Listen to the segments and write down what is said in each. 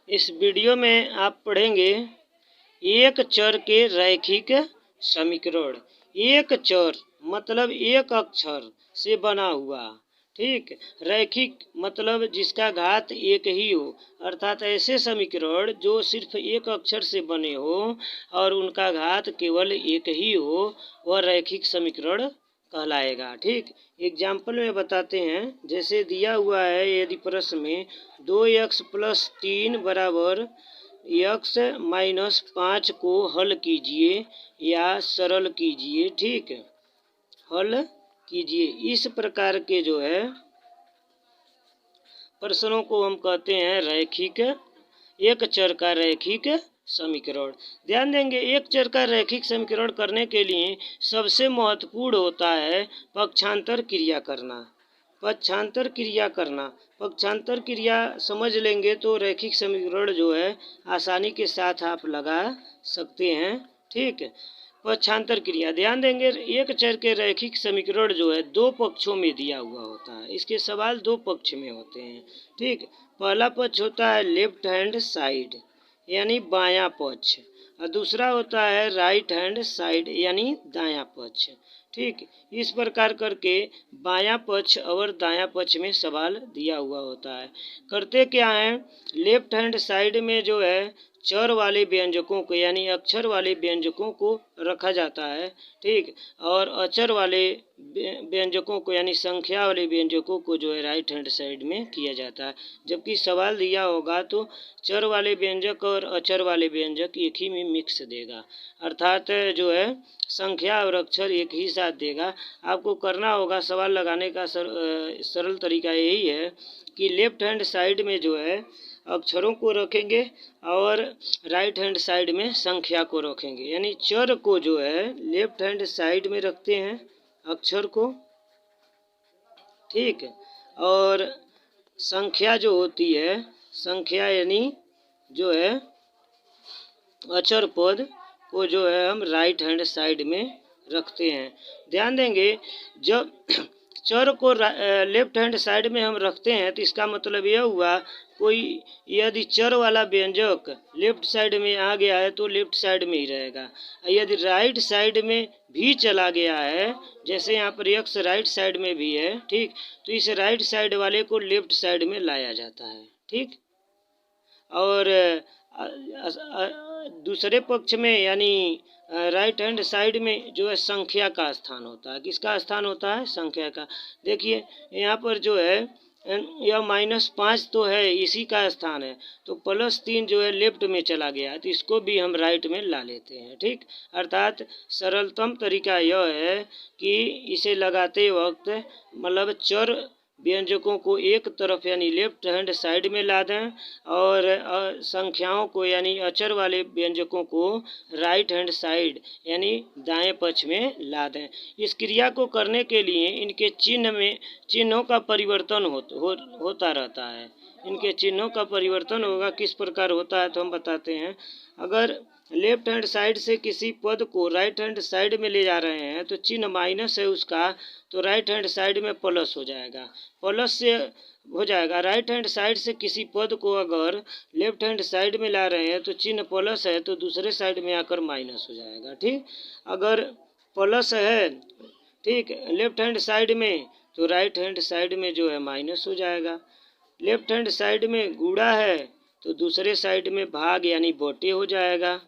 इस वीडियो में आप पढ़ेंगे एक चर के रैखिक समीकरण। एक चर मतलब एक अक्षर से बना हुआ, ठीक। रैखिक मतलब जिसका घात एक ही हो, अर्थात ऐसे समीकरण जो सिर्फ एक अक्षर से बने हो और उनका घात केवल एक ही हो, वह रैखिक समीकरण कहलाएगा, ठीक। एग्जाम्पल में बताते हैं, जैसे दिया हुआ है यदि प्रश्न में 2x + 3 = x - 5 को हल कीजिए या सरल कीजिए, ठीक। हल कीजिए, इस प्रकार के जो है प्रश्नों को हम कहते हैं रैखिक, एक चर का रैखिक समीकरण। ध्यान देंगे, एक चर का रैखिक समीकरण करने के लिए सबसे महत्वपूर्ण होता है पक्षांतर क्रिया करना। पक्षांतर क्रिया करना, पक्षांतर क्रिया समझ लेंगे तो रैखिक समीकरण जो है आसानी के साथ आप लगा सकते हैं, ठीक। पक्षांतर क्रिया, ध्यान देंगे, एक चर के रैखिक समीकरण जो है दो पक्षों में दिया हुआ होता है। इसके सवाल दो पक्ष में होते हैं, ठीक। पहला पक्ष होता है लेफ्ट हैंड साइड यानी बायां पक्ष, और दूसरा होता है राइट हैंड साइड यानी दायां पक्ष, ठीक। इस प्रकार करके बायां पक्ष और दायां पक्ष में सवाल दिया हुआ होता है। करते क्या है, लेफ्ट हैंड साइड में जो है चर वाले व्यंजकों को यानी अक्षर वाले व्यंजकों को रखा जाता है, ठीक। और अचर वाले व्यंजकों को यानी संख्या वाले व्यंजकों को जो है राइट हैंड साइड में किया जाता है। जबकि सवाल दिया होगा तो चर वाले व्यंजक और अचर वाले व्यंजक एक ही में मिक्स देगा, अर्थात जो है संख्या और अक्षर एक ही साथ देगा। आपको करना होगा, सवाल लगाने का सरल तरीका यही है कि लेफ्ट हैंड साइड में जो है अक्षरों को रखेंगे और राइट हैंड साइड में संख्या को रखेंगे, यानी चर को जो है लेफ्ट हैंड साइड में रखते हैं अक्षर को, ठीक। और संख्या जो होती है, संख्या यानी जो है अचर पद को जो है हम राइट हैंड साइड में रखते हैं। ध्यान देंगे, जब चर को लेफ्ट हैंड साइड में हम रखते हैं तो इसका मतलब यह हुआ, कोई यदि चर वाला व्यंजक लेफ्ट साइड में आ गया है तो लेफ्ट साइड में ही रहेगा। यदि राइट साइड में भी चला गया है, जैसे यहाँ पर x राइट साइड में भी है, ठीक, तो इस राइट साइड वाले को लेफ्ट साइड में लाया जाता है, ठीक। और दूसरे पक्ष में यानी राइट हैंड साइड में जो है संख्या का स्थान होता है। किसका स्थान होता है? संख्या का। देखिए यहाँ पर जो है यह -5 तो है, इसी का स्थान है, तो +3 जो है लेफ्ट में चला गया, तो इसको भी हम राइट में ला लेते हैं, ठीक। अर्थात सरलतम तरीका यह है कि इसे लगाते वक्त मतलब चर व्यंजकों को एक तरफ यानी लेफ्ट हैंड साइड में ला दें और संख्याओं को यानी अचर वाले व्यंजकों को राइट हैंड साइड यानी दाएं पक्ष में ला दें। इस क्रिया को करने के लिए इनके चिन्हों का परिवर्तन होता रहता है। इनके चिन्हों का परिवर्तन होगा, किस प्रकार होता है तो हम बताते हैं। अगर लेफ्ट हैंड साइड से किसी पद को राइट हैंड साइड में ले जा रहे हैं तो चिन्ह माइनस है उसका, तो राइट हैंड साइड में प्लस हो जाएगा, प्लस से हो जाएगा। राइट हैंड साइड से किसी पद को अगर लेफ्ट हैंड साइड में ला रहे हैं तो चिन्ह प्लस है तो दूसरे साइड में आकर माइनस हो जाएगा, ठीक। अगर प्लस है, ठीक, लेफ्ट हैंड साइड में तो राइट हैंड साइड में जो है माइनस हो जाएगा। लेफ्ट हैंड साइड में गुणा है तो दूसरे साइड में भाग यानी बटे हो जाएगा,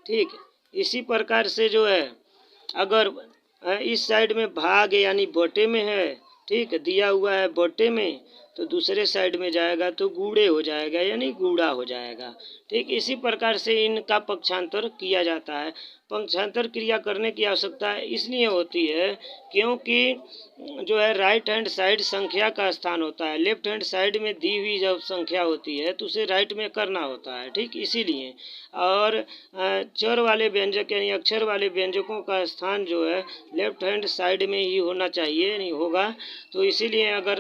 ठीक। इसी प्रकार से जो है अगर इस साइड में भाग यानी बटे में है, ठीक, दिया हुआ है बटे में, तो दूसरे साइड में जाएगा तो गुणे हो जाएगा यानी गुणा हो जाएगा, ठीक। इसी प्रकार से इनका पक्षांतर किया जाता है। पक्षांतर क्रिया करने की आवश्यकता इसलिए होती है क्योंकि जो है राइट हैंड साइड संख्या का स्थान होता है, लेफ्ट हैंड साइड में दी हुई जब संख्या होती है तो उसे राइट में करना होता है, ठीक, इसीलिए। और चर वाले व्यंजक यानी अक्षर वाले व्यंजकों का स्थान जो है लेफ्ट हैंड साइड में ही होना चाहिए, नहीं होगा तो इसीलिए अगर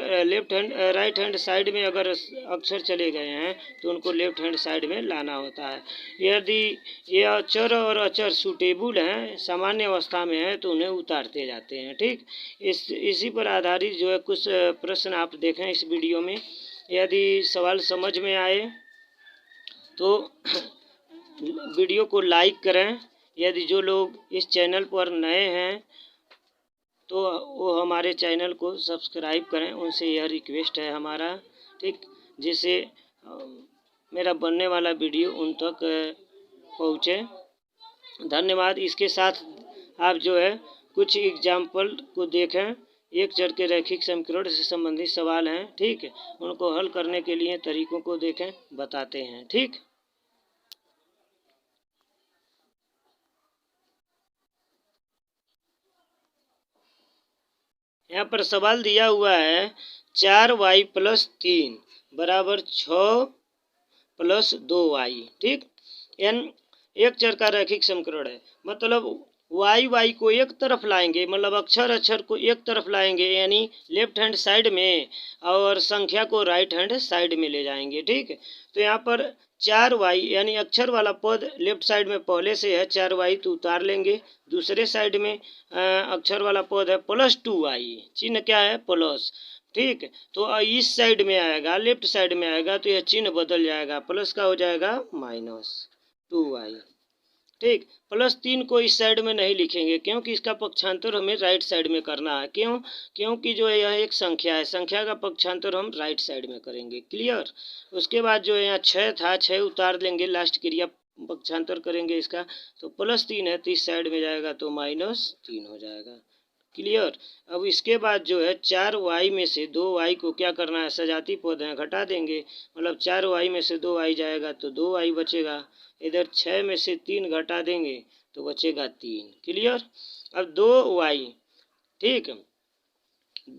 राइट हैंड साइड में अगर अक्षर चले गए हैं तो उनको लेफ्ट हैंड साइड में लाना होता है। यदि यह चर और अचर सूटेबल हैं, सामान्य अवस्था में है, तो उन्हें उतारते जाते हैं, ठीक। इसी पर आधारित जो है कुछ प्रश्न आप देखें इस वीडियो में। यदि सवाल समझ में आए तो वीडियो को लाइक करें। यदि जो लोग इस चैनल पर नए हैं तो वो हमारे चैनल को सब्सक्राइब करें, उनसे यह रिक्वेस्ट है हमारा, ठीक, जिससे मेरा बनने वाला वीडियो उन तक पहुँचे। धन्यवाद। इसके साथ आप जो है कुछ एग्जाम्पल को देखें। एक चर के रैखिक समीकरण से संबंधित सवाल हैं, ठीक है, उनको हल करने के लिए तरीकों को देखें, बताते हैं, ठीक। यहाँ पर सवाल दिया हुआ है 4y + 3 = 6 + 2y, ठीक। एक चर का रैखिक समीकरण है, मतलब y को एक तरफ लाएंगे, मतलब अक्षर को एक तरफ लाएंगे यानी लेफ्ट हैंड साइड में, और संख्या को राइट हैंड साइड में ले जाएंगे, ठीक है। तो यहाँ पर 4y यानी अक्षर वाला पद लेफ्ट साइड में पहले से है 4y, तो उतार लेंगे। दूसरे साइड में अक्षर वाला पद है +2y, चिन्ह क्या है प्लस, ठीक। तो इस साइड में आएगा, लेफ्ट साइड में आएगा तो यह चिन्ह बदल जाएगा, प्लस का हो जाएगा -2y, ठीक। +3 को इस साइड में नहीं लिखेंगे क्योंकि इसका पक्षांतर हमें राइट साइड में करना है। क्योंकि जो है यह एक संख्या है, संख्या का पक्षांतर हम राइट साइड में करेंगे, क्लियर। उसके बाद जो है यहाँ 6 था, 6 उतार लेंगे, लास्ट क्रिया पक्षांतर करेंगे इसका, तो +3 है तो इस साइड में जाएगा तो -3 हो जाएगा, क्लियर। अब इसके बाद जो है 4y में से 2y को क्या करना है, सजाती पद है, घटा देंगे, मतलब 4y में से 2y जाएगा तो 2y बचेगा। इधर 6 में से 3 घटा देंगे तो बचेगा 3, क्लियर। अब 2y, ठीक,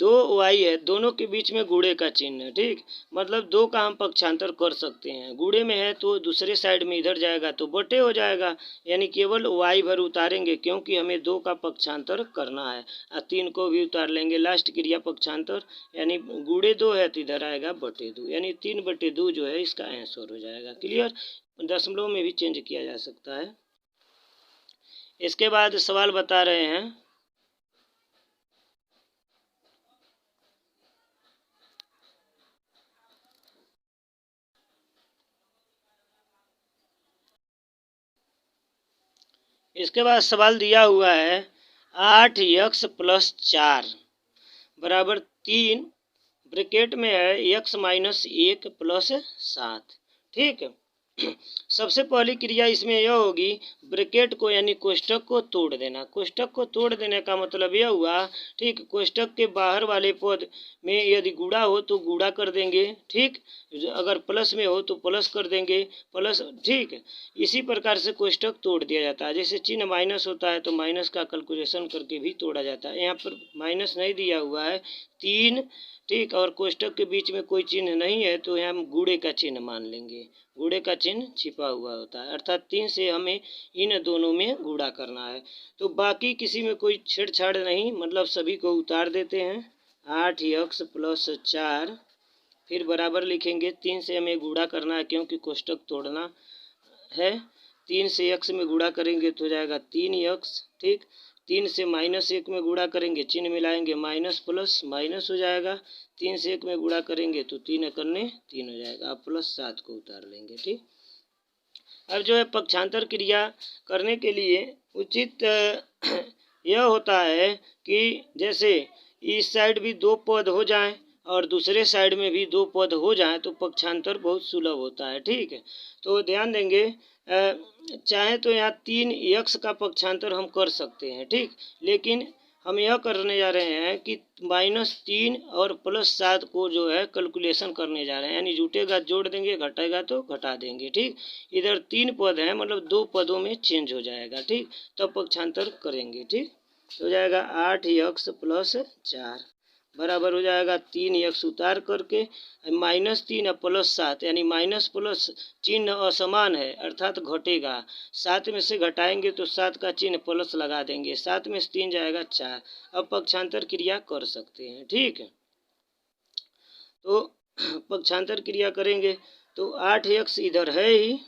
2y है, दोनों के बीच में गुणे का चिन्ह है, ठीक, मतलब 2 का हम पक्षांतर कर सकते हैं। गुणे में है तो दूसरे साइड में इधर जाएगा तो बटे हो जाएगा, यानी केवल y भर उतारेंगे क्योंकि हमें 2 का पक्षांतर करना है, और 3 को भी उतार लेंगे, लास्ट क्रिया पक्षांतर, यानी गुणे 2 है तो इधर आएगा /2, यानी 3/2 जो है इसका आंसर हो जाएगा, क्लियर। दशमलव में भी चेंज किया जा सकता है। इसके बाद सवाल बता रहे हैं, इसके बाद सवाल दिया हुआ है 8x + 4 = 3, ब्रैकेट में है x - 1 + 7, ठीक है। सबसे पहली क्रिया इसमें यह होगी, ब्रैकेट को यानी कोष्ठक को तोड़ देना। कोष्ठक को तोड़ देने का मतलब यह हुआ, ठीक, कोष्ठक के बाहर वाले पद में यदि गुणा हो तो गुणा कर देंगे, ठीक, अगर प्लस में हो तो प्लस कर देंगे, प्लस, ठीक। इसी प्रकार से कोष्ठक तोड़ दिया जाता है, जैसे चिन्ह माइनस होता है तो माइनस का कैलकुलेशन करके भी तोड़ा जाता है। यहाँ पर माइनस नहीं दिया हुआ है, 3, ठीक, और कोष्ठक के बीच में कोई चिन्ह नहीं है तो हम गुणे का चिन्ह मान लेंगे, गुणे का चिन्ह छिपा हुआ होता है, अर्थात 3 से हमें इन दोनों में गुणा करना है। तो बाकी किसी में कोई छेड़छाड़ नहीं, मतलब सभी को उतार देते हैं। 8x + 4 फिर बराबर लिखेंगे, 3 से हमें गुणा करना है क्योंकि कोष्ठक तोड़ना है। 3 से x में गुणा करेंगे तो हो जाएगा 3x, ठीक। 3 से -1 में गुणा करेंगे, चिन्ह मिलाएंगे, माइनस प्लस माइनस हो जाएगा। 3 से 1 में गुणा करेंगे तो 3 एकन्ने 3 हो जाएगा। अब +7 को उतार लेंगे, ठीक। अब जो है पक्षांतर क्रिया करने के लिए उचित यह होता है कि जैसे इस साइड भी 2 पद हो जाएं और दूसरे साइड में भी 2 पद हो जाएं तो पक्षांतर बहुत सुलभ होता है, ठीक है। तो ध्यान देंगे, चाहे तो यहाँ 3x का पक्षांतर हम कर सकते हैं, ठीक, लेकिन हम यह करने जा रहे हैं कि -3 और +7 को जो है कैलकुलेशन करने जा रहे हैं, यानी जुटेगा जोड़ देंगे, घटेगा तो घटा देंगे, ठीक। इधर 3 पद हैं, मतलब 2 पदों में चेंज हो जाएगा, ठीक, तब पक्षांतर करेंगे, ठीक। हो जाएगा 8x + 4 बराबर हो जाएगा 3x उतार करके -3 और +7, यानी माइनस प्लस चिन्ह असमान है अर्थात घटेगा। 7 में से घटाएंगे तो 7 का चिन्ह प्लस लगा देंगे, 7 में से 3 जाएगा 4। अब पक्षांतर क्रिया कर सकते हैं, ठीक है। तो पक्षांतर क्रिया करेंगे तो 8x इधर है ही,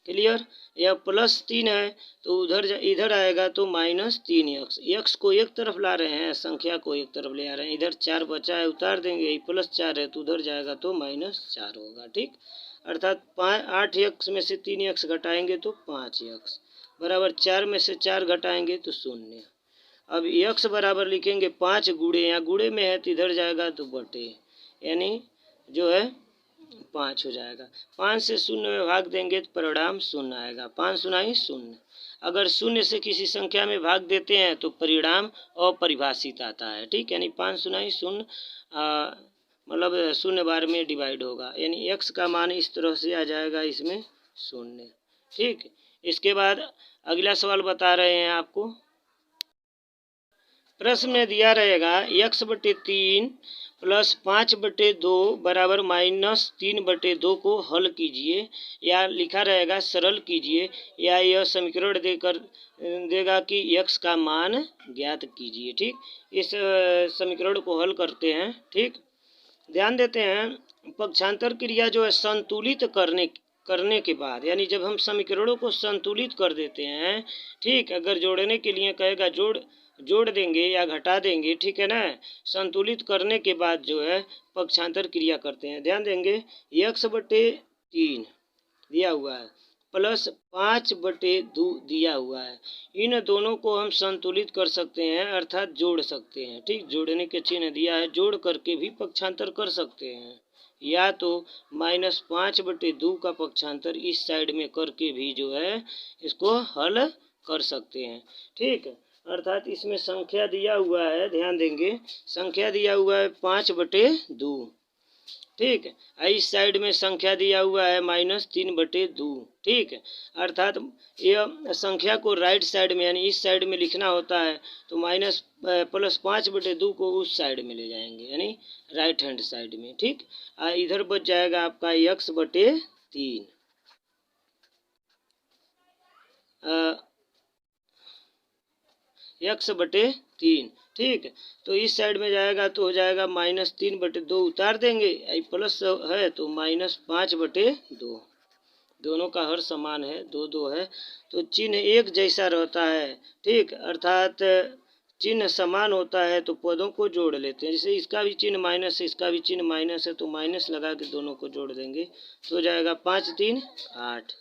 क्लियर। या +3 है तो इधर आएगा तो -3x। x को एक तरफ ला रहे हैं, संख्या को एक तरफ ले आ रहे हैं। इधर 4 बचा है, उतार देंगे, +4 है तो उधर जाएगा तो -4 होगा। ठीक, अर्थात 8x में से 3x घटाएंगे तो 5x बराबर 4 में से 4 घटाएंगे तो 0। अब x बराबर लिखेंगे 5 गुणे, यहाँ गुणे में है तो इधर जाएगा तो बटे, यानी जो है 5 हो जाएगा। 5 से 0 में भाग देंगे तो परिणाम 0 आएगा। 5 × 0। अगर 0 से किसी संख्या में भाग देते हैं तो परिणाम अपरिभाषित आता है। ठीक, यानी 5 × 0 मतलब 0 बार में डिवाइड होगा, यानी x का मान इस तरह से आ जाएगा इसमें 0। ठीक, इसके बाद अगला सवाल बता रहे हैं आपको। प्रश्न में दिया रहेगा x/3 + 5/2 बराबर -3/2 को हल कीजिए, या लिखा रहेगा सरल कीजिए, या यह समीकरण देगा कि x का मान ज्ञात कीजिए। ठीक, इस समीकरण को हल करते हैं। ठीक, ध्यान देते हैं, पक्षांतर क्रिया जो है संतुलित करने के बाद, यानी जब हम समीकरणों को संतुलित कर देते हैं, ठीक, अगर जोड़ने के लिए कहेगा जोड़ देंगे या घटा देंगे, ठीक है ना। संतुलित करने के बाद जो है पक्षांतर क्रिया करते हैं। ध्यान देंगे, x/3 दिया हुआ है प्लस 5/2 दिया हुआ है, इन दोनों को हम संतुलित कर सकते हैं, अर्थात जोड़ सकते हैं। ठीक, जोड़ने के चिन्ह दिया है, जोड़ करके भी पक्षांतर कर सकते हैं, या तो -5/2 का पक्षांतर इस साइड में करके भी जो है इसको हल कर सकते हैं। ठीक, अर्थात इसमें संख्या दिया हुआ है, ध्यान देंगे, संख्या दिया हुआ है 5/2। ठीक, इस साइड में संख्या दिया हुआ है -3/2। ठीक, अर्थात यह संख्या को राइट साइड में, यानी इस साइड में लिखना होता है तो +5/2 को उस साइड में ले जाएंगे, यानी राइट हैंड साइड में। ठीक, इधर बच जाएगा आपका x/3 x/3। ठीक, तो इस साइड में जाएगा तो हो जाएगा -3/2, उतार देंगे, प्लस है तो -5/2। दोनों का हर समान है, 2 है तो चिन्ह एक जैसा रहता है। ठीक, अर्थात चिन्ह समान होता है तो पदों को जोड़ लेते हैं। जैसे इसका भी चिन्ह माइनस है, इसका भी चिन्ह माइनस है, तो माइनस लगा के दोनों को जोड़ देंगे तो हो जाएगा 5 3 8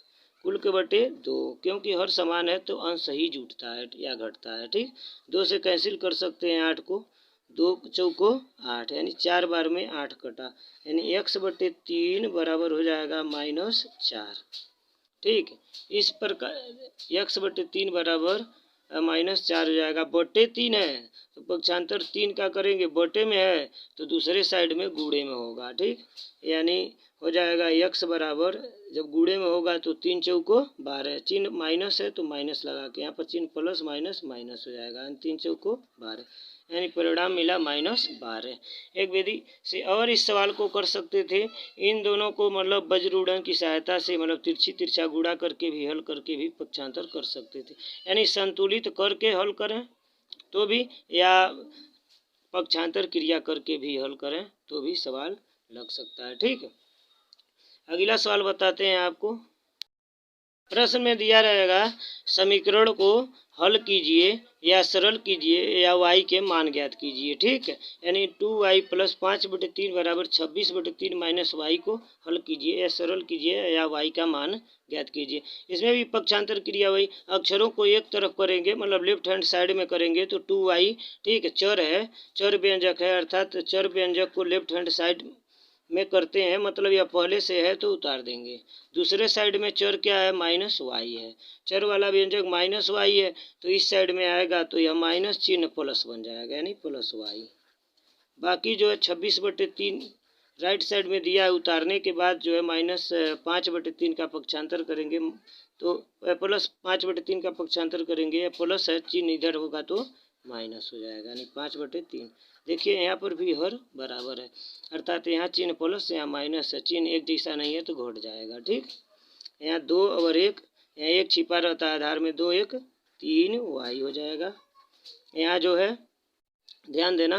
कुल के बटे 2, क्योंकि हर समान है तो अंश ही जुटता है या घटता है। ठीक, 2 से कैंसिल कर सकते हैं 8 को, 2 चौको 8, यानी 4 बार में 8 कटा, यानी x/3 बराबर हो जाएगा -4। ठीक, इस प्रकार x/3 बराबर -4 हो जाएगा। बटे 3 है तो पक्षांतर 3 का करेंगे, बटे में है तो दूसरे साइड में गुणे में होगा। ठीक, यानी हो जाएगा x बराबर, जब गुणे में होगा तो 3 चौको 12, चिन्ह माइनस है तो माइनस लगा के, यहाँ पर चिन्ह प्लस माइनस माइनस हो जाएगा, 3 चौको 12, यानी परिणाम मिला -12। एक विधि से और इस सवाल को कर सकते थे, इन दोनों को मतलब वज्रगुणन की सहायता से, मतलब तिरछा गुणा करके भी हल करके भी पक्षांतर कर सकते थे, यानी संतुलित करके हल करें तो भी, या पक्षांतर क्रिया करके भी हल करें तो भी सवाल लग सकता है। ठीक, अगला सवाल बताते हैं आपको। प्रश्न में दिया रहेगा समीकरण को हल कीजिए या सरल कीजिए या y के मान ज्ञात कीजिए। ठीक, यानी 2y + 5/3 बराबर 26/3 माइनस y को हल कीजिए या सरल कीजिए या y का मान ज्ञात कीजिए। इसमें भी पक्षांतर क्रिया वही, अक्षरों को एक तरफ करेंगे, मतलब लेफ्ट हैंड साइड में करेंगे तो 2y, ठीक, चर है, चर व्यंजक है, अर्थात चर व्यंजक को लेफ्ट हैंड साइड में करते हैं, मतलब यह पहले से है तो उतार देंगे। दूसरे साइड में चर क्या है, -y है, चर वाला व्यंजक -y है तो इस साइड में आएगा तो यह माइनस चिन्ह प्लस बन जाएगा, यानी +y। बाकी जो है 26/3 राइट साइड में दिया है, उतारने के बाद जो है -5/3 का पक्षांतर करेंगे तो +5/3 का पक्षांतर करेंगे, या प्लस है चिन्ह इधर होगा तो माइनस हो जाएगा, यानी 5/3। देखिए यहाँ पर भी हर बराबर है, अर्थात यहाँ चिन्ह प्लस यहाँ माइनस है, चिन्ह एक जैसा नहीं है तो घट जाएगा। ठीक, यहाँ 2 और 1, यहाँ 1 छिपा रहता है आधार में, 2 1 3y हो जाएगा। यहाँ जो है ध्यान देना,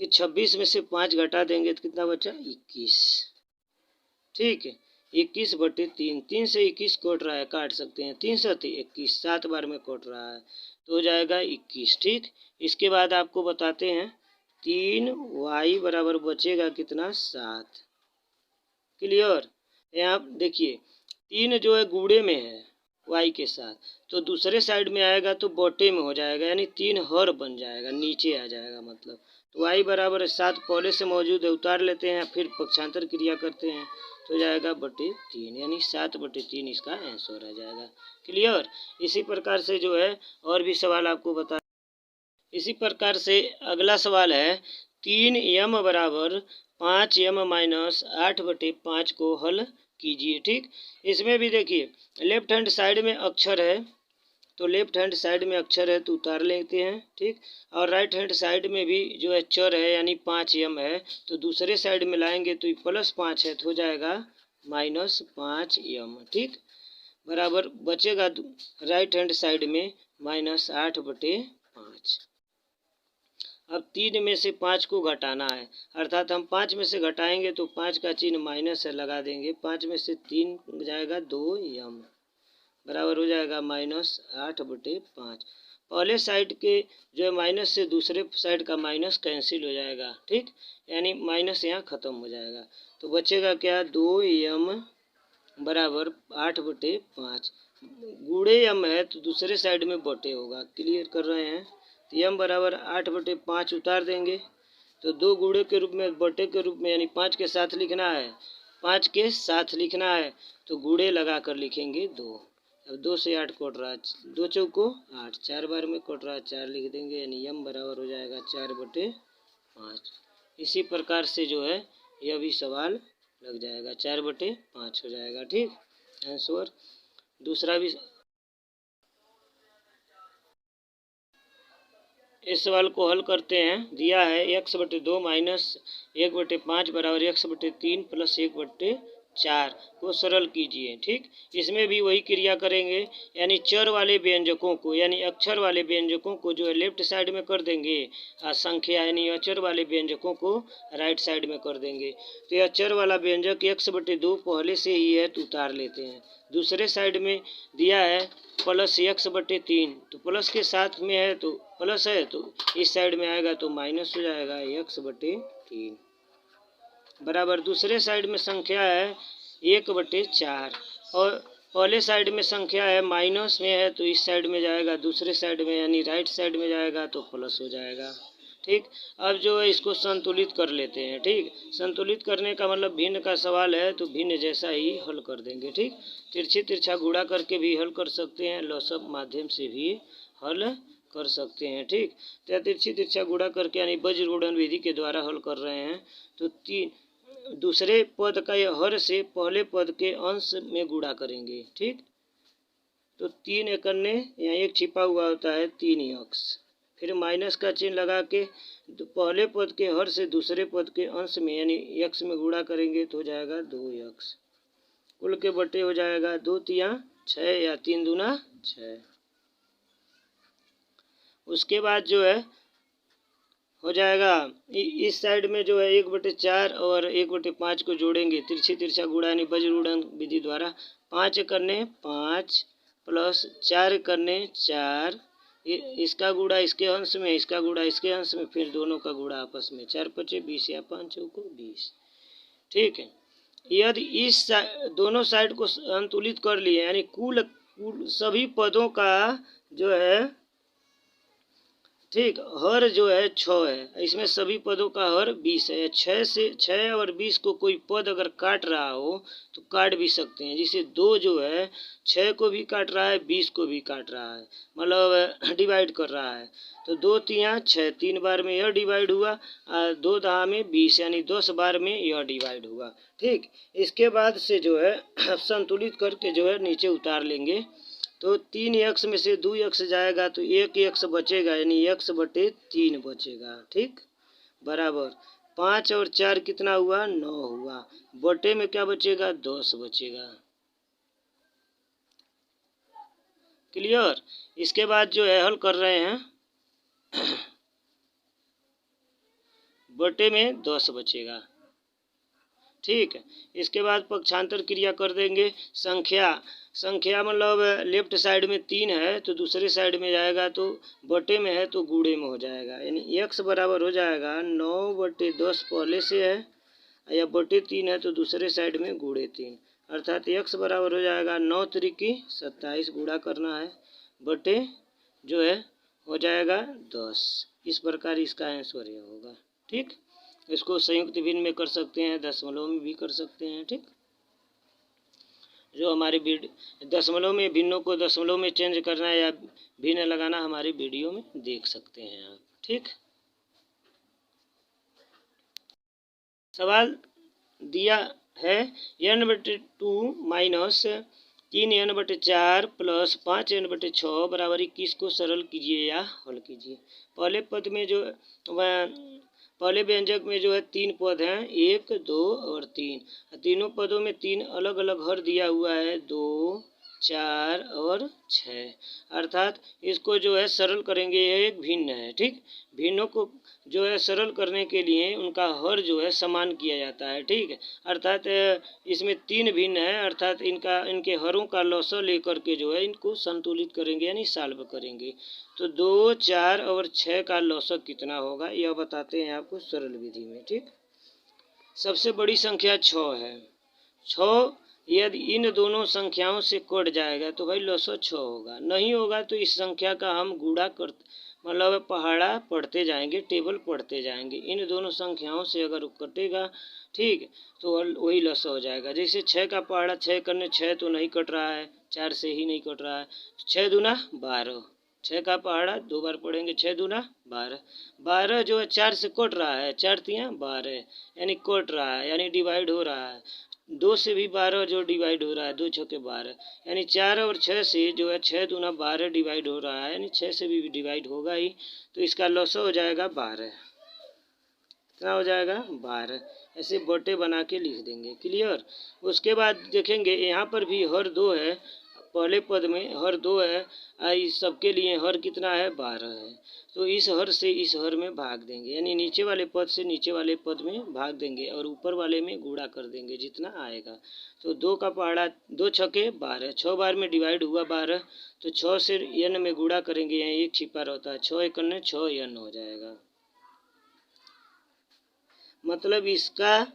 ये 26 में से 5 घटा देंगे तो कितना बचा, 21। ठीक है, 21/3, 3 से 21 कट रहा है, काट सकते हैं, 3 7 21, 7 बार में कट रहा है तो हो जाएगा 21। ठीक, इसके बाद आपको बताते हैं 3y बराबर बचेगा कितना, 7। क्लियर। यहाँ देखिए 3 जो है गुणे में है y के साथ, तो दूसरे साइड में आएगा तो बटे में हो जाएगा, यानी 3 हर बन जाएगा, नीचे आ जाएगा मतलब। तो y बराबर 7 पहले से मौजूद है, उतार लेते हैं, फिर पक्षांतर क्रिया करते हैं तो हो जाएगा बटे 3, यानी 7/3 इसका आंसर आ जाएगा। क्लियर। इसी प्रकार से जो है और भी सवाल आपको बता, इसी प्रकार से अगला सवाल है 3m बराबर 5m माइनस 8/5 को हल कीजिए। ठीक, इसमें भी देखिए लेफ्ट हैंड साइड में अक्षर है, तो लेफ्ट हैंड साइड में अक्षर है तो उतार लेते हैं। ठीक, और राइट हैंड साइड में भी जो है चर है यानी 5m है, तो दूसरे साइड में लाएंगे तो +5 है तो हो जाएगा -5m। ठीक, बराबर बचेगा राइट हैंड साइड में -8/5। अब 3 में से 5 को घटाना है, अर्थात हम 5 में से घटाएंगे तो 5 का चिन्ह माइनस है, लगा देंगे, 5 में से 3 जाएगा 2m, बराबर हो जाएगा -8/5। पहले साइड के जो है माइनस से दूसरे साइड का माइनस कैंसिल हो जाएगा। ठीक, यानी माइनस यहाँ ख़त्म हो जाएगा, तो बचेगा क्या, 2m बराबर 8/5। गुणे m है तो दूसरे साइड में बटे होगा। क्लियर कर रहे हैं, तो m बराबर 8/5 उतार देंगे तो 2 गुणे के रूप में, बटे के रूप में, यानी 5 के साथ लिखना है, 5 के साथ लिखना है तो गुणे लगा कर लिखेंगे 2। अब 2 से 8 कट रहा है, 2 चौको 8, 4 बार में कट रहा है, 4 लिख देंगे, यानी m बराबर हो जाएगा 4/5। इसी प्रकार से जो है यह भी सवाल लग जाएगा, 4/5 हो जाएगा। ठीक, आंसर। दूसरा भी इस सवाल को हल करते हैं। दिया है x/2 माइनस 1/5 बराबर x/3 प्लस 1/4 को सरल कीजिए। ठीक, इसमें भी वही क्रिया करेंगे, यानी चर वाले व्यंजकों को, यानी अक्षर वाले व्यंजकों को जो है लेफ्ट साइड में कर देंगे, संख्या यानी अक्षर वाले व्यंजकों को राइट साइड में कर देंगे। तो यह चर वाला व्यंजक x/2 पहले से ही है तो उतार लेते हैं। दूसरे साइड में दिया है +x/3, तो प्लस के साथ में है तो प्लस है तो इस साइड में आएगा तो माइनस हो जाएगा x/3, बराबर दूसरे साइड में संख्या है 1/4 और पहले साइड में संख्या है माइनस में है तो इस साइड में जाएगा, दूसरे साइड में यानी राइट साइड में जाएगा तो प्लस हो जाएगा। ठीक, अब जो है इसको संतुलित कर लेते हैं। ठीक, संतुलित करने का मतलब भिन्न का सवाल है तो भिन्न जैसा ही हल कर देंगे। ठीक, तिरछी तिरछा गुणा करके भी हल कर सकते हैं, लसब माध्यम से भी हल कर सकते हैं। ठीक, तो तिरछी तिरछा गुणा करके यानी वज्रगुणन विधि के द्वारा हल कर रहे हैं, तो दूसरे पद का हर से पहले पद के अंश में गुणा करेंगे। ठीक, तो 3 एकन्ने यहाँ 1 छिपा हुआ होता है 3x, फिर माइनस का चिन्ह लगा के तो पहले पद के हर से दूसरे पद के अंश में यानी x में गुणा करेंगे तो हो जाएगा 2x, कुल के बटे हो जाएगा 2 तिया 6 या 3 दूना 6। उसके बाद जो है हो जाएगा इस साइड में जो है 1/4 और 1/5 को जोड़ेंगे, तिरछी तिरछा गुणा यानी वज्रगुणन विधि द्वारा। 5 करने 5 प्लस 4 करने 4, इसका गुणा इसके अंश में, इसका गुणा इसके अंश में, फिर दोनों का गुणा आपस में, 4 5 20 या 5 चौको 20। ठीक है, यदि इस दोनों साइड को संतुलित कर लिए यानी कुल सभी पदों का जो है, ठीक, हर जो है 6 है, इसमें सभी पदों का हर 20 है। 6 और 20 को कोई पद अगर काट रहा हो तो काट भी सकते हैं, जिसे 2 जो है 6 को भी काट रहा है 20 को भी काट रहा है, मतलब डिवाइड कर रहा है। तो 2 तिया 6, 3 बार में यह डिवाइड हुआ, 2 दहा में 20 यानी 10 बार में यह डिवाइड हुआ। ठीक, इसके बाद से जो है संतुलित करके जो है नीचे उतार लेंगे, तो 3x में से 2x जाएगा तो 1x बचेगा, यानी x/3 बचेगा। ठीक, बराबर 5 और 4 कितना हुआ, 9 हुआ, बटे में क्या बचेगा, 10 बचेगा। क्लियर। इसके बाद जो है हल कर रहे हैं, बटे में 10 बचेगा। ठीक है। इसके बाद पक्षांतर क्रिया कर देंगे। संख्या मतलब लेफ्ट साइड में 3 है तो दूसरे साइड में जाएगा तो बटे में है तो गुणे में हो जाएगा, यानी x बराबर हो जाएगा 9/10 पहले से है या बटे 3 है तो दूसरे साइड में गुणे 3, अर्थात x बराबर हो जाएगा 9 त्रिकी 27, गुणा करना है, बटे जो है हो जाएगा 10। इस प्रकार इसका आंसर यह होगा। ठीक, इसको संयुक्त भिन्न में कर सकते हैं, दशमलव में भी कर सकते हैं। ठीक, जो हमारे दशमलव में भिन्नों को दशमलव में चेंज करना है या भिन्न लगाना हमारी वीडियो में देख सकते हैं आप। ठीक, सवाल दिया है n/2 minus 3n/4 plus 5n/6 बराबर 21 को सरल कीजिए या हल कीजिए। पहले पद में जो पहले व्यंजक में जो है 3 पद हैं, 1, 2 और 3। तीनों पदों में 3 अलग अलग हर दिया हुआ है, 2, 4 और 6, अर्थात इसको जो है सरल करेंगे, यह एक भिन्न है। ठीक, भिन्नों को जो है सरल करने के लिए उनका हर जो है समान किया जाता है। ठीक है, अर्थात इसमें 3 भिन्न है, अर्थात इनके हरों का लॉसा लेकर के जो है इनको संतुलित करेंगे यानी सॉल्व करेंगे। तो 2, 4 और 6 का लॉसा कितना होगा यह बताते हैं आपको सरल विधि में। ठीक, सबसे बड़ी संख्या 6 है। 6 यदि इन दोनों संख्याओं से कट जाएगा तो भाई लॉसा 6 होगा, नहीं होगा तो इस संख्या का हम गुणा करते मतलब पहाड़ा पढ़ते जाएंगे, टेबल पढ़ते जाएंगे। इन दोनों संख्याओं से अगर कटेगा ठीक तो वही लॉसा हो जाएगा। जैसे 6 का पहाड़ा 6 करने 6 तो नहीं कट रहा है, 4 से ही नहीं कट रहा है, 6 दूना 12, 6 का पहाड़ा 2 बार पढ़ेंगे, 6 दूना 12, 12 जो है 4 से कट रहा है, 4 तियां 12 यानी कट रहा है, यानी डिवाइड हो रहा है। 2 से भी 12 जो डिवाइड हो रहा है, 2 छक्के 12, यानी 4 और 6 से जो है 6 दूना 12 डिवाइड हो रहा है, यानी 6 से भी डिवाइड होगा ही, तो इसका लॉसा हो जाएगा 12। कितना हो जाएगा 12। ऐसे बटे बना के लिख देंगे। क्लियर। उसके बाद देखेंगे यहाँ पर भी हर 2 है, पहले पद में हर 2 है, इस सबके लिए हर कितना है 12 है, तो इस हर से इस हर में भाग देंगे, यानी नीचे वाले पद से नीचे वाले पद में भाग देंगे और ऊपर वाले में गुणा कर देंगे जितना आएगा। तो 2 का पहाड़ा 2 छक्के 12, 6 बार में डिवाइड हुआ 12, तो 6 से n में गुणा करेंगे, यहाँ 1 छिपा रहता है, 6 1 6 n हो जाएगा। मतलब इसका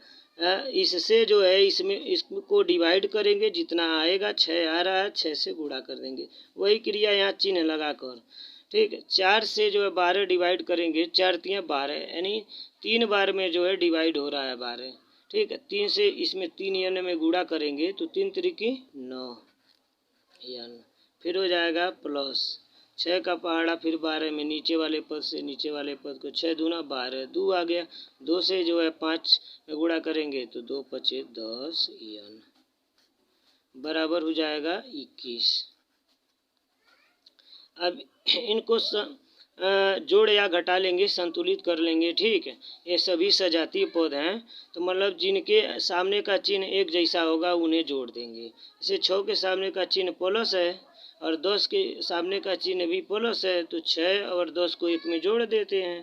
इससे जो है इसमें इसको डिवाइड करेंगे, जितना आएगा 6 आ रहा है 6 से गुणा कर देंगे, वही क्रिया यहाँ चिन्ह लगाकर। ठीक है, 4 से जो है 12 डिवाइड करेंगे, 4 तियां 12 यानी 3 बार में जो है डिवाइड हो रहा है 12। ठीक है, 3 से इसमें 3 n में गुणा करेंगे तो 3 त्रिकी 9 n, फिर हो जाएगा प्लस 6 का पहाड़ा फिर 12 में नीचे वाले पद से नीचे वाले पद को 6 दूना 12, 2 आ गया, 2 से जो है 5 में गुणा करेंगे तो 2 पचे 10 n बराबर हो जाएगा 21। अब इनको जोड़ या घटा लेंगे, संतुलित कर लेंगे। ठीक है, ये सभी सजातीय पद हैं, तो मतलब जिनके सामने का चिन्ह एक जैसा होगा उन्हें जोड़ देंगे। जैसे 6 के सामने का चिन्ह प्लस है और 10 के सामने का चिन्ह भी प्लस है, तो 6 और 10 को एक में जोड़ देते हैं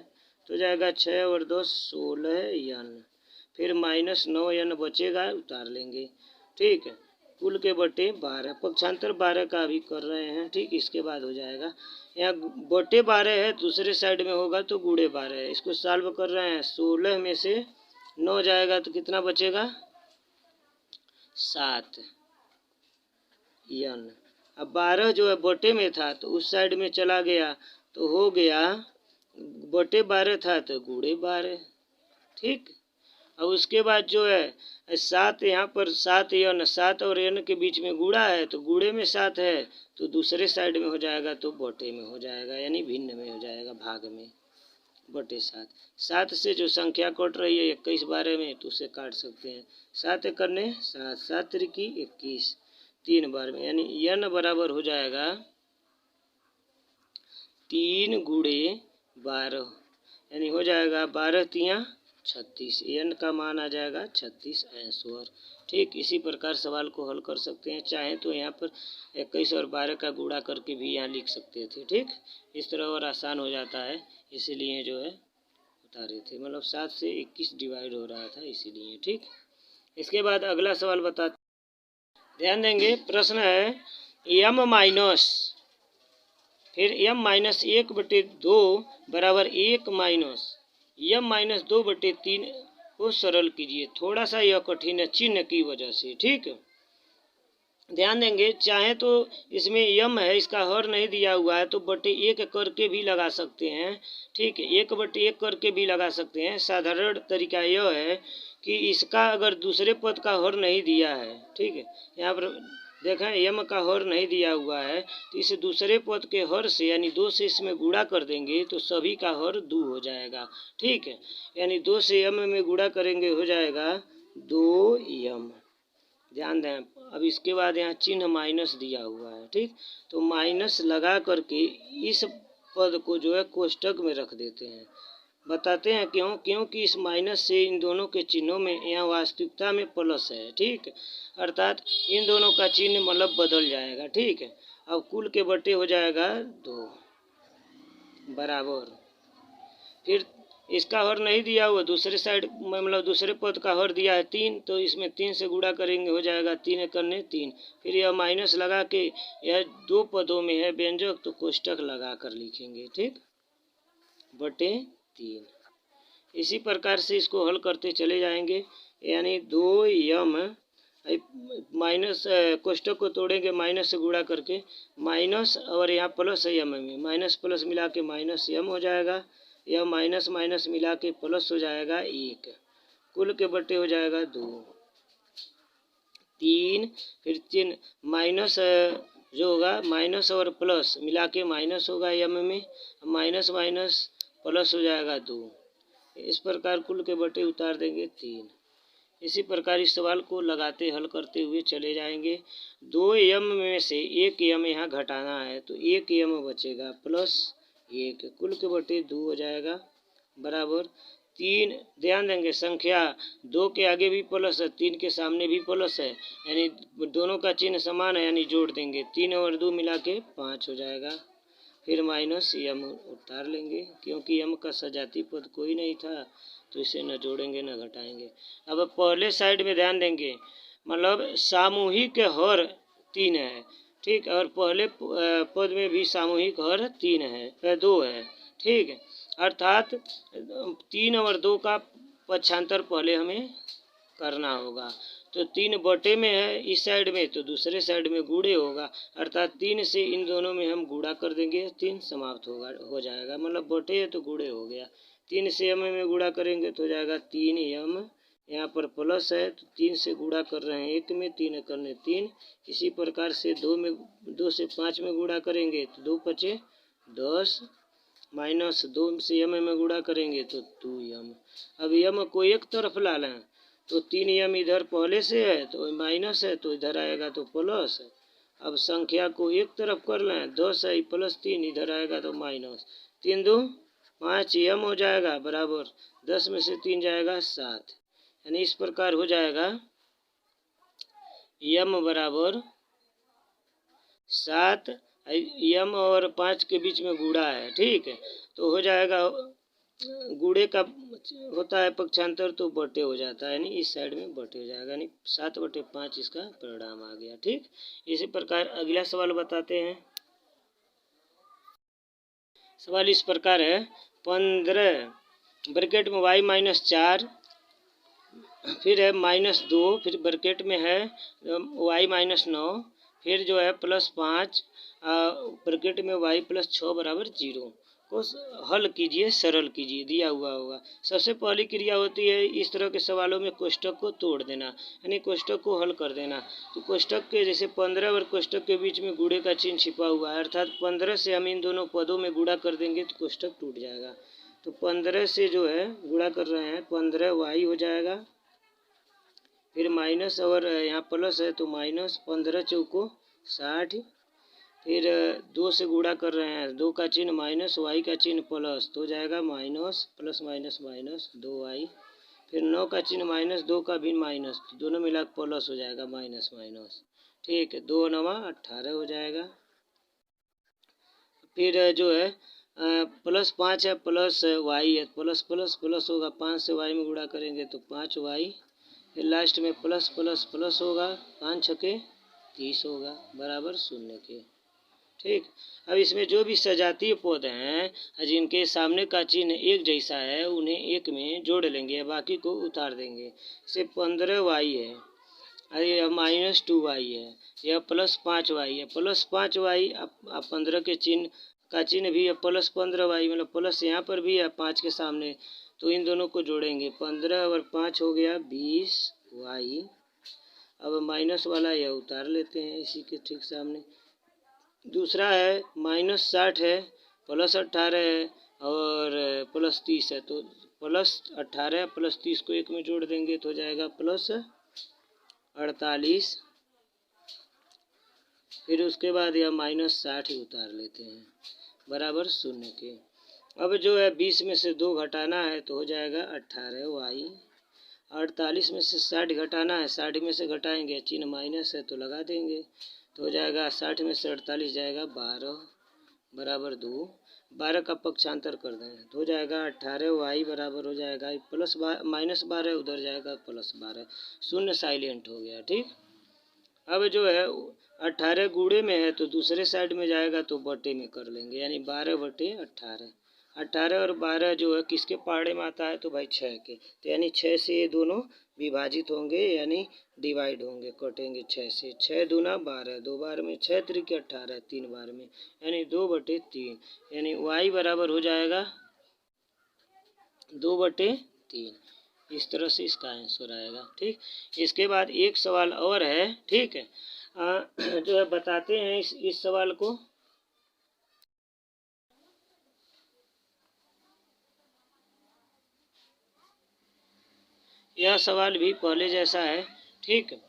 तो जाएगा 6 और 10 16 n, फिर माइनस 9 n बचेगा, उतार लेंगे। ठीक है, कुल के बटे 12, पक्षांतर 12 का भी कर रहे हैं। ठीक, इसके बाद हो जाएगा यहाँ बटे 12 है, दूसरे साइड में होगा तो गुणे 12 है, इसको सॉल्व कर रहे हैं। 16 में से 9 जाएगा तो कितना बचेगा 7 n। अब 12 जो है बटे में था तो उस साइड में चला गया तो हो गया बटे 12 था तो गुणे 12। ठीक, अब उसके बाद जो है 7 यहाँ पर 7 n, 7 और n के बीच में गुणा है तो गुणे में 7 है तो दूसरे साइड में हो जाएगा तो बटे में हो जाएगा, यानी भिन्न में हो जाएगा, भाग में बटे 7। 7 से जो संख्या कट रही है 21 12 में तो उसे काट सकते हैं, 7 1 करने 7, 7 त्रिकी 21, 3 बार में, यानी n बराबर हो जाएगा 3 गुणे 12, यानी हो जाएगा 12 तियां 36, n का मान आ जाएगा 36 आंसर। ठीक, इसी प्रकार सवाल को हल कर सकते हैं, चाहे तो यहाँ पर 21 और 12 का गुणा करके भी यहाँ लिख सकते थे। ठीक, इस तरह और आसान हो जाता है, इसीलिए जो है बता रहे थे, मतलब 7 से 21 डिवाइड हो रहा था इसीलिए। ठीक, इसके बाद अगला सवाल बता, ध्यान देंगे, प्रश्न है यम माइनस, फिर यम माइनस 1/2 बराबर 1 माइनस यम माइनस 2/3 को सरल कीजिए। थोड़ा सा यह कठिन है चिन्ह की वजह से, ठीक है। ध्यान देंगे, चाहे तो इसमें यम है, इसका हर नहीं दिया हुआ है तो बटे 1 करके भी लगा सकते हैं, ठीक है, 1/1 करके भी लगा सकते हैं। साधारण तरीका यह है कि इसका अगर दूसरे पद का हर नहीं दिया है, ठीक है, यहाँ पर देखें यम का हर नहीं दिया हुआ है तो इसे दूसरे पद के हर से यानी 2 से इसमें गुणा कर देंगे तो सभी का हर 2 हो जाएगा, ठीक है। यानी 2 से यम में गुणा करेंगे हो जाएगा 2 यम। ध्यान दें, अब इसके बाद यहाँ चिन्ह माइनस दिया हुआ है, ठीक, तो माइनस लगा करके इस पद को जो है कोष्टक में रख देते हैं। बताते हैं क्यों, क्योंकि इस माइनस से इन दोनों के चिन्हों में यहाँ वास्तविकता में प्लस है, ठीक, अर्थात इन दोनों का चिन्ह मतलब बदल जाएगा, ठीक है। अब कुल के बटे हो जाएगा 2 बराबर, फिर इसका हर नहीं दिया हुआ, दूसरे साइड मतलब दूसरे पद का हर दिया है 3 तो इसमें 3 से गुणा करेंगे हो जाएगा 3 करने 3, फिर यह माइनस लगा के यह 2 पदों में है व्यंजक तो कोष्टक लगा कर लिखेंगे, ठीक, बटे 3। इसी प्रकार से इसको हल करते चले जाएंगे, यानी 2 यम माइनस कोष्टक को तोड़ेंगे माइनस से गुणा करके, माइनस और यहाँ प्लस है यम में, माइनस प्लस मिला के माइनस यम हो जाएगा, यह माइनस माइनस मिला के प्लस हो जाएगा 1, कुल के बटे हो जाएगा 2 3, फिर चिन्ह माइनस जो होगा माइनस और प्लस मिला के माइनस होगा यम में, माइनस माइनस प्लस हो जाएगा 2, इस प्रकार कुल के बटे उतार देंगे 3। इसी प्रकार इस सवाल को लगाते हल करते हुए चले जाएंगे। 2 यम में से 1 यम यहाँ घटाना है तो 1 यम बचेगा प्लस 1, कुल के बटे 2 हो जाएगा बराबर 3। ध्यान देंगे, संख्या 2 के आगे भी प्लस है, 3 के सामने भी प्लस है, यानी दोनों का चिन्ह समान है, यानी जोड़ देंगे 3 और 2 मिला के 5 हो जाएगा, फिर माइनस यम उतार लेंगे क्योंकि यम का सजाती पद कोई नहीं था तो इसे न जोड़ेंगे न घटाएंगे। अब पहले साइड में ध्यान देंगे, मतलब सामूहिक हर 3 है, ठीक, और पहले पद में भी सामूहिक हर 3 है 2 है, ठीक है, अर्थात 3 और 2 का पक्षांतर पहले हमें करना होगा। तो 3 बटे में है इस साइड में तो दूसरे साइड में गुणे होगा, अर्थात 3 से इन दोनों में हम गुणा कर देंगे, 3 समाप्त हो जाएगा, मतलब बटे है तो गुणे हो गया। 3 से यम में गुणा करेंगे तो हो जाएगा 3 यम, यहाँ पर प्लस है तो 3 से गुणा कर रहे हैं 1 में, 3 करने 3। इसी प्रकार से 2 से 5 में गुणा करेंगे तो 2 पचे 10, माइनस 2 से यम में गुणा करेंगे तो 2 यम। अब यम को एक तरफ ला लें तो 3 यम इधर पहले से है तो माइनस है तो इधर आएगा तो प्लस है। अब संख्या को एक तरफ कर लें, 10 है प्लस 3 इधर आएगा तो माइनस, 3 2 5 यम हो जाएगा बराबर 10 में से 3 जाएगा 7, यानी इस प्रकार हो जाएगा यम बराबर 7, यम और 5 के बीच में गुणा है, ठीक है, तो हो जाएगा गुणे का होता है पक्षांतर तो बटे हो जाता है, यानी इस साइड में बटे हो जाएगा, यानी 7/5 इसका परिणाम आ गया, ठीक। इसी प्रकार अगला सवाल बताते हैं। सवाल इस प्रकार है, 15 ब्रैकेट में y-4 फिर है -2 फिर ब्रैकेट में है y-9 फिर जो है +5 ब्रैकेट में y+6 बराबर 0 को हल कीजिए, सरल कीजिए, दिया हुआ होगा। सबसे पहली क्रिया होती है इस तरह के सवालों में कोष्टक को तोड़ देना, यानी कोष्टक को हल कर देना। तो कोष्टक के जैसे 15 और कोष्टक के बीच में गुणे का चिन्ह छिपा हुआ है, अर्थात 15 से हम इन दोनों पदों में गुणा कर देंगे तो कोष्टक टूट जाएगा। तो 15 से जो है गुणा कर रहे हैं 15 y हो जाएगा, फिर माइनस और यहाँ प्लस है तो माइनस 15 चौको 60, फिर 2 से गुणा कर रहे हैं 2 का चिन्ह माइनस y का चिन्ह प्लस तो हो जाएगा minus plus minus minus 2y, फिर 9 का चिन्ह माइनस 2 का भी माइनस तो दोनों मिला प्लस हो जाएगा माइनस माइनस, ठीक है, 2 9 18 हो जाएगा। फिर जो है +5 है प्लस y है, प्लस प्लस प्लस होगा 5 से y में गुणा करेंगे तो 5y, फिर लास्ट में प्लस प्लस प्लस होगा, 5 छके 30 होगा, बराबर 0 के। ठीक। अब इसमें जो भी सजातीय पद हैं जिनके सामने का चिन्ह एक जैसा है उन्हें एक में जोड़ लेंगे, बाकी को उतार देंगे। इसे 15y है, अरे यह -2y है, यह +5y है। +5y अब 15 के चिन्ह का चिन्ह भी है +15y, मतलब प्लस यहाँ पर भी है 5 के सामने, तो इन दोनों को जोड़ेंगे। 15 और 5 हो गया 20y। अब माइनस वाला यह उतार लेते हैं इसी के ठीक सामने। दूसरा है -60 है, +18 है और +30 है, तो +18 +30 को एक में जोड़ देंगे तो हो जाएगा +48। फिर उसके बाद यह -60 ही उतार लेते हैं, बराबर 0 के। अब जो है 20 में से 2 घटाना है तो हो जाएगा 18y। 48 में से 60 घटाना है, 60 में से घटाएंगे, चिन्ह माइनस है तो लगा देंगे, तो हो जाएगा 60 में से 48 जाएगा 12, बराबर 2। 12 का पक्षांतर कर दें तो हो जाएगा 18y, बराबर हो जाएगा -12 उधर जाएगा +12, 0 साइलेंट हो गया। ठीक। अब जो है 18 गुणे में है तो दूसरे साइड में जाएगा तो बटे में कर लेंगे, यानी 12/18। 18 और 12 जो है किसके पहाड़े में आता है, तो भाई 6 के, तो यानी 6 से ये दोनों विभाजित होंगे, यानी डिवाइड होंगे, कटेंगे 6 से। 6 दूना 12, 2 बार में 6 त्रिक 18, 3 बार में, यानी 2/3, यानी y बराबर हो जाएगा 2/3। इस तरह से इसका आंसर आएगा। ठीक। इसके बाद एक सवाल और है। ठीक है, जो है बताते हैं इस सवाल को। यह सवाल भी पहले जैसा है। ठीक।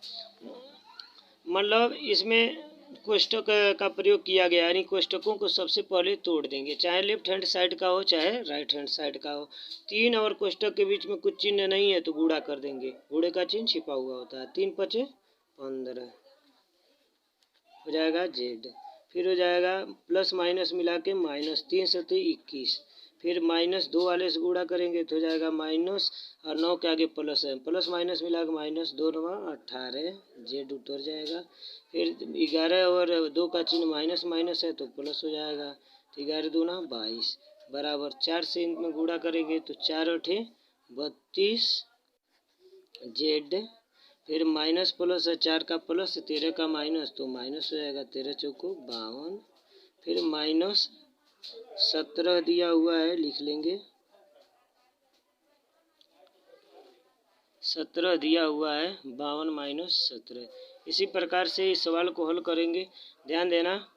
मतलब इसमें कोष्टक का प्रयोग किया गया, यानी कोष्टकों को सबसे पहले तोड़ देंगे, चाहे लेफ्ट हैंड साइड का हो चाहे राइट हैंड साइड का हो। 3 और कोष्टक के बीच में कुछ चिन्ह नहीं है तो गुणा कर देंगे, गुणे का चिन्ह छिपा हुआ होता है। 3 × 5 = 15 हो जाएगा z। फिर हो जाएगा प्लस माइनस मिला के -3 × 21, फिर -2 वाले से गुणा करेंगे तो हो जाएगा माइनस, और 9 के आगे प्लस है, प्लस माइनस मिला के -2 × 9 = 18, z उतर जाएगा। फिर 11 और 2 का चिन्ह माइनस माइनस है तो प्लस हो जाएगा, तो 11 दूना 22, बराबर 4 से इनमें गुणा करेंगे तो 4 × 8 = 32 z। फिर माइनस प्लस है, 4 का प्लस 13 का माइनस, तो माइनस हो जाएगा, 13 चौको 52। फिर -17 दिया हुआ है, लिख लेंगे 17 दिया हुआ है, 52 - 17। इसी प्रकार से इस सवाल को हल करेंगे। ध्यान देना,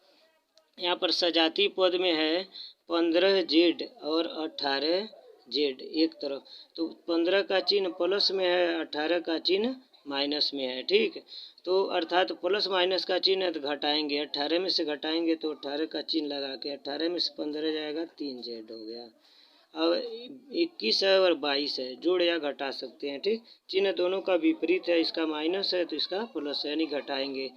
यहाँ पर सजातीय पद में है 15z और 18z एक तरफ, तो 15 का चिन्ह प्लस में है, 18 का चिन्ह माइनस में है। ठीक। तो अर्थात प्लस माइनस का चिन्ह है तो घटाएंगे, 18 में से घटाएंगे तो 18 का चिन्ह लगा के 18 में से 15 जाएगा 3z हो गया। अब 21 है और 22 है, जोड़ या घटा सकते हैं। ठीक। चिन्ह दोनों का विपरीत है, इसका माइनस है तो इसका प्लस है, यानी घटाएंगे,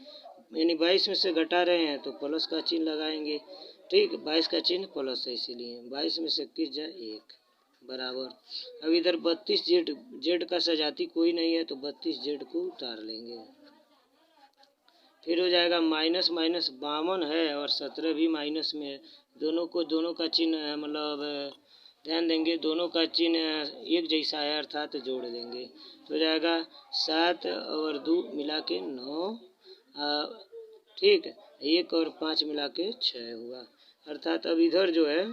यानी 22 में से घटा रहे हैं तो प्लस का चिन्ह लगाएंगे। ठीक। 22 का चिन्ह प्लस है, इसीलिए 22 में से 21 जाए 1, बराबर। अब इधर 32z, z का सजाती कोई नहीं है तो 32z को उतार लेंगे। फिर हो जाएगा माइनस माइनस 52 है और 17 भी माइनस में है, दोनों का चिन्ह मतलब ध्यान देंगे, दोनों का चिन्ह एक जैसा है, अर्थात जोड़ देंगे तो हो जाएगा 7 और 2 मिला के 9, ठीक। 1 और 5 मिला के 6 हुआ, अर्थात अब इधर जो है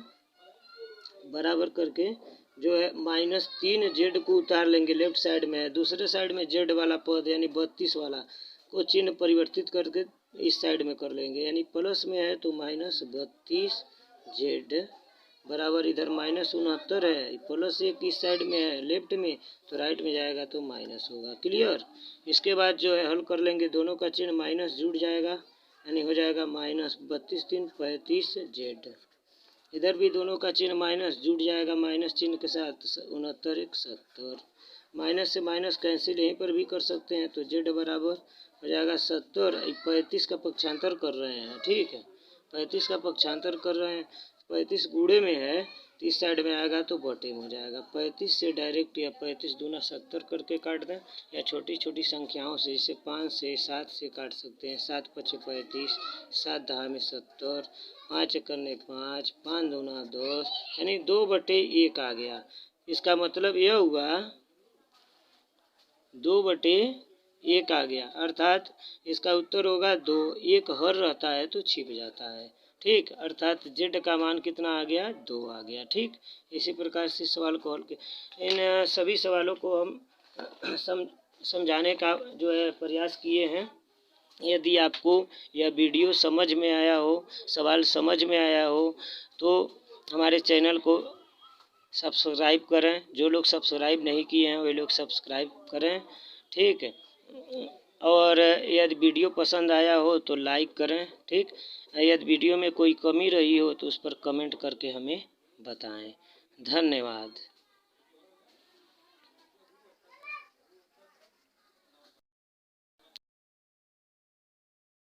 बराबर करके जो है -3z को उतार लेंगे, लेफ्ट साइड में है, दूसरे साइड में z वाला पद यानी 32 वाला को चिन्ह परिवर्तित करके इस साइड में कर लेंगे, यानी प्लस में है तो -32z, बराबर इधर -69 है, प्लस 1 इस साइड में है लेफ्ट में तो राइट में जाएगा तो माइनस होगा। क्लियर। इसके बाद जो है हल कर लेंगे, दोनों का चिन्ह माइनस जुड़ जाएगा, यानी हो जाएगा -32 × 3 = 35z। इधर भी दोनों का चिन्ह माइनस जुड़ जाएगा, माइनस चिन्ह के साथ 69 × 1 = 70, माइनस से माइनस कैंसिल यहीं पर भी कर सकते हैं, तो z बराबर हो जाएगा 70। 35 का पक्षांतर कर रहे हैं। ठीक है, 35 का पक्षांतर कर रहे हैं, 35 गुणे में है तो इस साइड में आएगा तो बटे में हो जाएगा। 35 से डायरेक्ट या 35 दूना 70 करके काट दें, या छोटी छोटी संख्याओं से जैसे 5 से 7 से काट सकते हैं। 7 पचे 35, 7 दहा में 70, 5 एकने 5, 5 दूना 10, यानी 2/1 आ गया। इसका मतलब यह हुआ 2/1 आ गया, अर्थात इसका उत्तर होगा 2। 1 हर रहता है तो छिप जाता है, ठीक, अर्थात जेड का मान कितना आ गया, 2 आ गया। ठीक, इसी प्रकार से सवाल को हल इन सभी सवालों को हम समझाने का जो है प्रयास किए हैं। यदि आपको यह वीडियो समझ में आया हो, सवाल समझ में आया हो, तो हमारे चैनल को सब्सक्राइब करें। जो लोग सब्सक्राइब नहीं किए हैं वे लोग सब्सक्राइब करें, ठीक है। और यदि वीडियो पसंद आया हो तो लाइक करें, ठीक। यदि वीडियो में कोई कमी रही हो तो उस पर कमेंट करके हमें बताएं। धन्यवाद।